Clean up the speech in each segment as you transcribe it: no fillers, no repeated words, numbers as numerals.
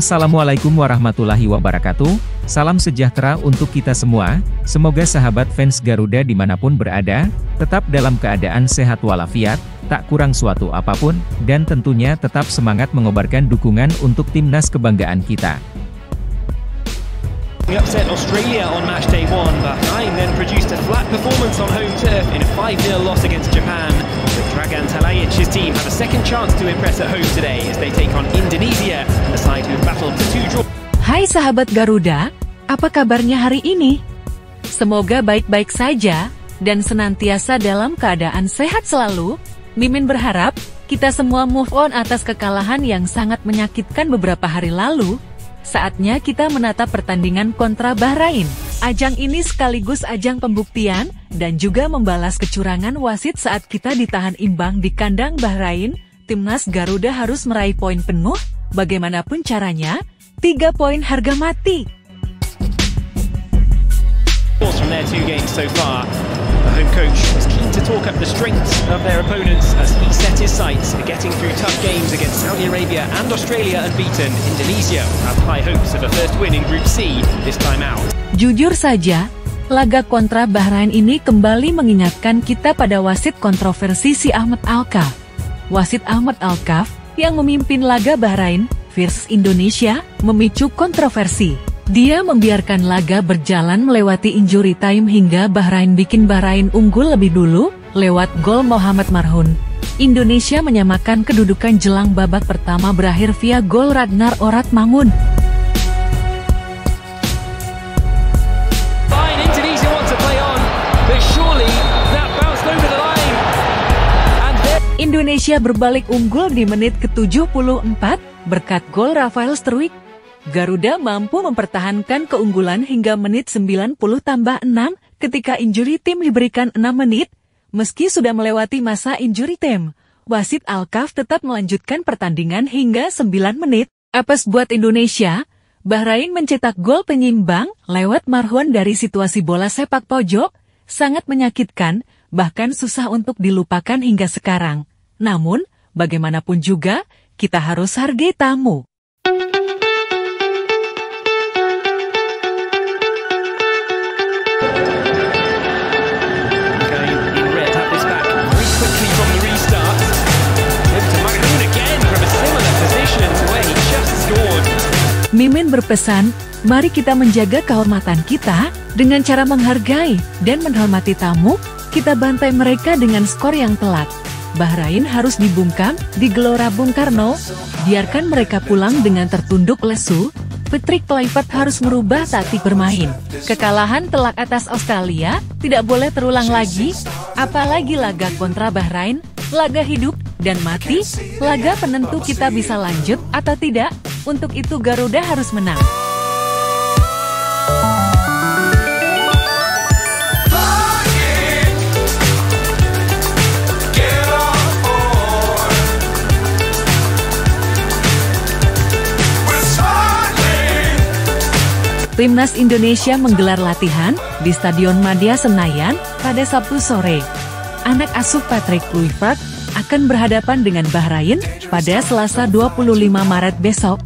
Assalamualaikum warahmatullahi wabarakatuh, salam sejahtera untuk kita semua, semoga sahabat fans Garuda dimanapun berada, tetap dalam keadaan sehat walafiat, tak kurang suatu apapun, dan tentunya tetap semangat mengobarkan dukungan untuk timnas kebanggaan kita. We upset Australia on match day 1, Bahrain then produced a flat performance on home turf in a 5-0 loss against Japan. With Dragan Talayic's team have a second chance to impress at home today as they take on Indonesia, a side who battled for 2 draws. Hai sahabat Garuda, apa kabarnya hari ini? Semoga baik-baik saja, dan senantiasa dalam keadaan sehat selalu. Mimin berharap, kita semua move on atas kekalahan yang sangat menyakitkan beberapa hari lalu. Saatnya kita menatap pertandingan kontra Bahrain. Ajang ini sekaligus ajang pembuktian, dan juga membalas kecurangan wasit saat kita ditahan imbang di kandang Bahrain. Timnas Garuda harus meraih poin penuh, bagaimanapun caranya, 3 poin harga mati. From their 2 games so far, the home coach was keen to talk up the strengths of their opponents as he set his sights at getting through tough games against Saudi Arabia and Australia unbeaten. Indonesia have high hopes of a first win in Group C this time out. Jujur saja, laga kontra Bahrain ini kembali mengingatkan kita pada wasit kontroversi si Ahmad Alkaf. Wasit Ahmad Alkaf yang memimpin laga Bahrain versus Indonesia memicu kontroversi. Dia membiarkan laga berjalan melewati injury time hingga Bahrain bikin Bahrain unggul lebih dulu, lewat gol Mohamed Marhun. Indonesia menyamakan kedudukan jelang babak pertama berakhir via gol Ragnar Orat Mangun. Indonesia berbalik unggul di menit ke-74, berkat gol Rafael Struijk. Garuda mampu mempertahankan keunggulan hingga menit 90+6 ketika injury time diberikan 6 menit. Meski sudah melewati masa injury time, wasit Alkaf tetap melanjutkan pertandingan hingga 9 menit. Apes buat Indonesia, Bahrain mencetak gol penyimbang lewat Marhun dari situasi bola sepak pojok, sangat menyakitkan, bahkan susah untuk dilupakan hingga sekarang. Namun, bagaimanapun juga, kita harus hargai tamu. Mimin berpesan, mari kita menjaga kehormatan kita, dengan cara menghargai dan menghormati tamu, kita bantai mereka dengan skor yang telak. Bahrain harus dibungkam di Gelora Bung Karno, biarkan mereka pulang dengan tertunduk lesu. Patrick Kluivert harus merubah taktik bermain. Kekalahan telak atas Australia tidak boleh terulang lagi, apalagi laga kontra Bahrain, laga hidup dan mati, laga penentu kita bisa lanjut atau tidak. Untuk itu Garuda harus menang. Timnas Indonesia menggelar latihan di Stadion Madia Senayan pada Sabtu sore. Anak asuh Patrick Kluivert akan berhadapan dengan Bahrain pada Selasa 25 Maret besok.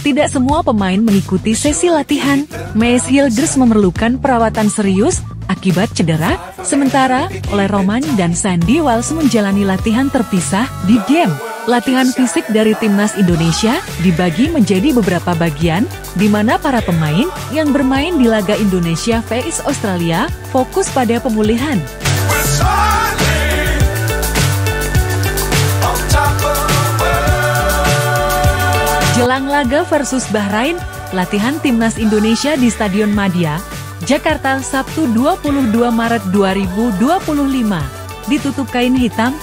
Tidak semua pemain mengikuti sesi latihan. Mees Hilgers memerlukan perawatan serius akibat cedera, sementara oleh Roman dan Sandy Walsh menjalani latihan terpisah di game. Latihan fisik dari Timnas Indonesia dibagi menjadi beberapa bagian, di mana para pemain yang bermain di laga Indonesia vs Australia fokus pada pemulihan. Jelang laga versus Bahrain, latihan Timnas Indonesia di Stadion Madia, Jakarta Sabtu 22 Maret 2025. Ditutup kain hitam,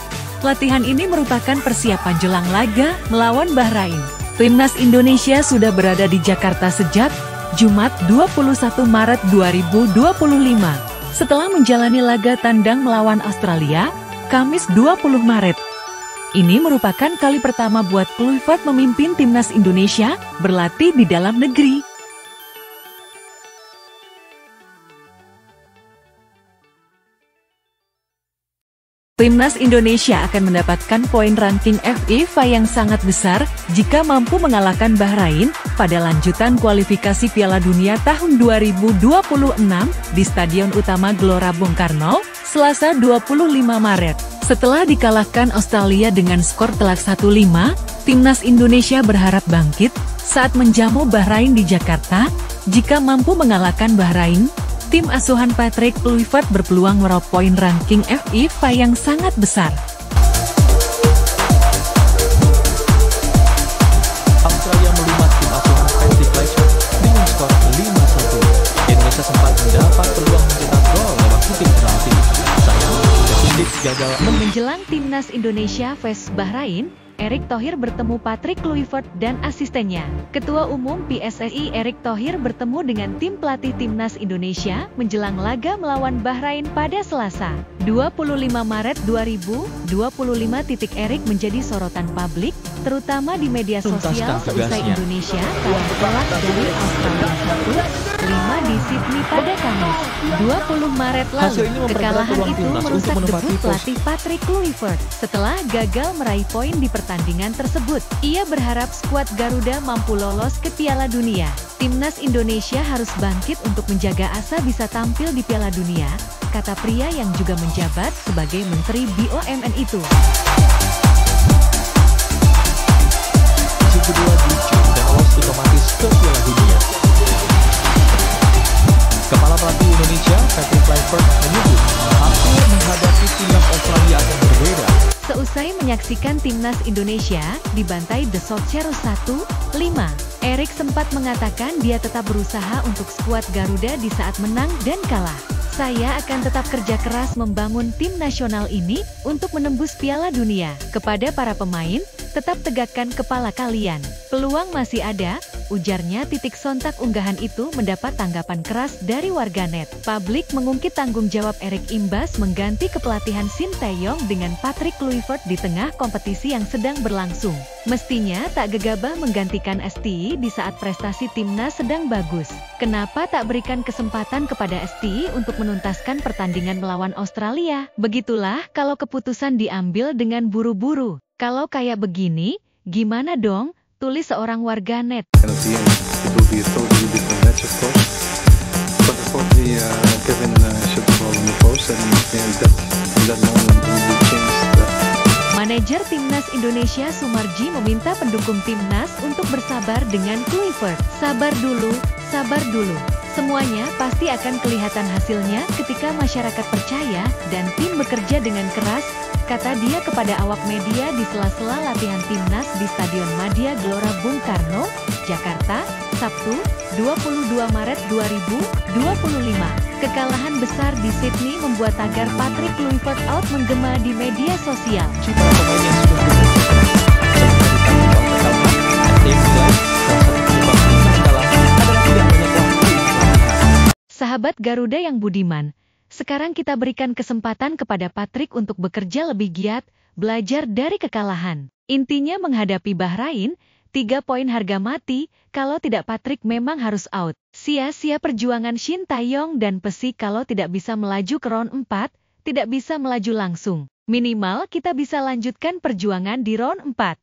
latihan ini merupakan persiapan jelang laga melawan Bahrain. Timnas Indonesia sudah berada di Jakarta sejak Jumat 21 Maret 2025. Setelah menjalani laga tandang melawan Australia, Kamis 20 Maret. Ini merupakan kali pertama buat Kluivert memimpin Timnas Indonesia berlatih di dalam negeri. Timnas Indonesia akan mendapatkan poin ranking FIFA yang sangat besar jika mampu mengalahkan Bahrain pada lanjutan kualifikasi Piala Dunia tahun 2026 di Stadion Utama Gelora Bung Karno, Selasa 25 Maret. Setelah dikalahkan Australia dengan skor telak 1-5, Timnas Indonesia berharap bangkit saat menjamu Bahrain di Jakarta. Jika mampu mengalahkan Bahrain, tim asuhan Patrick Kluivert berpeluang meraup poin ranking FIFA yang sangat besar. Australia melumat tim asuhan Patrick Kluivert dengan skor 5-1. Indonesia sempat mendapat peluang mencetak gol lewat shooting penalti. Sayang, Detik gagal. Menjelang Timnas Indonesia vs Bahrain, Erick Thohir bertemu Patrick Kluivert dan asistennya. Ketua Umum PSSI Erick Thohir bertemu dengan tim pelatih Timnas Indonesia menjelang laga melawan Bahrain pada Selasa, 25 Maret 2025. Erick menjadi sorotan publik, terutama di media sosial seusai Indonesia kalah telak dari Australia 1-5 di Sydney pada Kamis, 20 Maret lalu. Kekalahan itu merusak debut pelatih Patrick Kluivert. Setelah gagal meraih poin di pertandingan tersebut, ia berharap skuad Garuda mampu lolos ke Piala Dunia. Timnas Indonesia harus bangkit untuk menjaga asa bisa tampil di Piala Dunia, kata pria yang juga menjabat sebagai Menteri BUMN itu. Si kedua diuji dan lolos otomatis ke Piala Dunia. Kepala pelatih Indonesia, Patrick Kluivert, menyebut hasil menghadapi timnas Australia akan berbeda. Seusai menyaksikan Timnas Indonesia dibantai The Socceroos 1-5, Erick sempat mengatakan dia tetap berusaha untuk skuad Garuda di saat menang dan kalah. Saya akan tetap kerja keras membangun tim nasional ini untuk menembus Piala Dunia. Kepada para pemain, tetap tegakkan kepala kalian. Peluang masih ada, ujarnya. Sontak unggahan itu mendapat tanggapan keras dari warganet. Publik mengungkit tanggung jawab Erick imbas mengganti kepelatihan Sinteyong dengan Patrick Kluivert di tengah kompetisi yang sedang berlangsung. Mestinya tak gegabah menggantikan STI di saat prestasi timnas sedang bagus. Kenapa tak berikan kesempatan kepada STI untuk menuntaskan pertandingan melawan Australia? Begitulah kalau keputusan diambil dengan buru-buru. Kalau kayak begini, gimana dong? Tulis seorang warganet. At the end, it will be a totally different match, of course. But unfortunately, Kevin shot the ball in the post, and in that moment, we changed that. Manajer Timnas Indonesia Sumarji meminta pendukung Timnas untuk bersabar dengan Kluivert. Sabar dulu, sabar dulu. Semuanya pasti akan kelihatan hasilnya ketika masyarakat percaya dan tim bekerja dengan keras, kata dia kepada awak media di sela-sela latihan Timnas di Stadion Madia Gelora Bung Karno, Jakarta, Sabtu, 22 Maret 2025. Kekalahan besar di Sydney membuat tagar Patrick Kluivert out menggema di media sosial. Para pemain yang sudah bekerja keras sementara ditanggung kekalahan, Sahabat Garuda yang budiman, sekarang kita berikan kesempatan kepada Patrick untuk bekerja lebih giat, belajar dari kekalahan. Intinya menghadapi Bahrain, 3 poin harga mati, kalau tidak Patrick memang harus out. Sia-sia perjuangan Sinteyong dan Pesik kalau tidak bisa melaju ke round 4, tidak bisa melaju langsung. Minimal kita bisa lanjutkan perjuangan di round 4.